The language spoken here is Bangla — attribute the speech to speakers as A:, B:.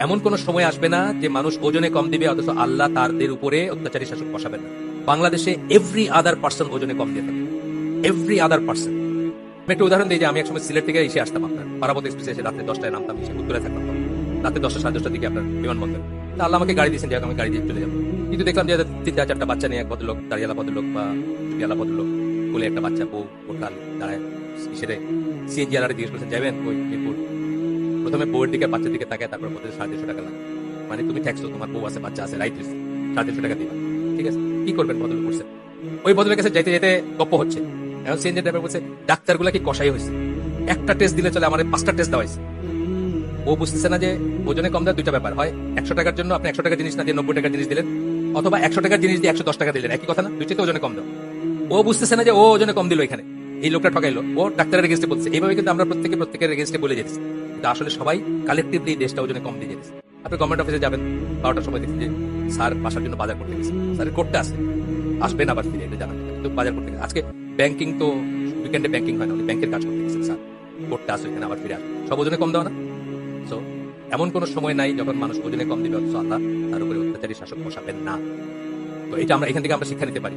A: এমন কোন সময় আসবে না যে মানুষ ওজনে কম দিবে অথচ আল্লাহ তাদের উপরে অত্যাচারী শাসক বসাবেন না। বাংলাদেশে এভরি আদার পার্সন ওজনে কম দিয়ে থাকে, এভরি আদার পার্সন। আমি একটা উদাহরণ দিই যে আমি একসময় সিলেট থেকে এসে আসতাম আপনার পারাবত এক্সপ্রেসে এসে রাত্রে 10টায় নামতাম, এসে উত্তরে থাকতাম, রাতে 10টা 10:30টার দিকে আপনার বিমানবন্দর। তা আল্লাহ আমাকে গাড়ি দিয়েছেন যে আমি গাড়ি দিয়ে চলে যাবো, কিন্তু দেখলাম যে 3-4টা বাচ্চা নিয়ে এক ভদ্রলোক, দাঁড়িয়ালা ভদ্রলোক বা টুপিয়ালা ভদ্রলোক বলে একটা বাচ্চা বউ ওঠাল দাঁড়ায় সেটা সিএনজি আলারে জিজ্ঞেস করছেন যাবেন ওই মিরপুর। প্রথমে বউয়ের দিকে বাচ্চার দিকে তাকায়, তারপর বলতে 350 টাকা লাগে। মানে তুমি ঠেকছো, তোমার বউ আছে বাচ্চা আছে, রাইট 350 টাকা দিবা, ঠিক আছে কি করবেন ভদ্রলোক করছেন। ওই ভদ্রলোকের কাছে যেতে যেতে গপ্প হচ্ছে। এখন সিএনজি ড্রাইভার বলছে ডাক্তারগুলা কি কষাই হয়েছে, একটা টেস্ট দিলে চলে, আমার 5টা টেস্ট দেওয়া হয়েছে। ও বুঝতেছে না যে ওজনে কম দেওয়া দুইটা ব্যাপার হয়, 100 টাকার জন্য আপনি 100 টাকার জিনিস না দিয়ে 90 টাকার জিনিস দিলেন, অথবা 100 টাকার জিনিস দিয়ে 110 টাকা দিলেন, একই কথা না, দুইটাতে ওজনে কম দাও। ও বুঝতেছে না যে ও ওজনে কম দিল, এখানে এই লোকটা ঠকাইলো, ও ডাক্তারের এগেন্স্টে বলছে। এইভাবে কিন্তু আমরা প্রত্যেকের এগেন্স্টে বলে যেতেছি, কিন্তু আসলে সবাই কালেকটিভলি দেশটা ওজনে কম দিয়ে যেতেছে। আপনি গভর্নমেন্ট অফিসে যাবেন 12টার সময় দেখছেন যে স্যার বাসার জন্য বাজার করতে গেছে, স্যারের করতে আসে আসবেন আবার ফিরে, এটা জানা কিন্তু বাজার করতে গেছে। আজকে ব্যাংকিং তো উইকেন্ডে ব্যাংকিং হয় না, উনি ব্যাংকের কাজ করতে গেছেন, স্যার করতে আসে এখানে আবার ফিরে আসবে, সব ওজনে কম দেওয়া না। সো এমন কোন সময় নাই যখন মানুষ ওজনে কম দিবে অথচ আল্লাহ তার উপরে অত্যাচারী শাসক বসাবেন না। তো এটা আমরা এখান থেকে আমরা শিক্ষা নিতে পারি।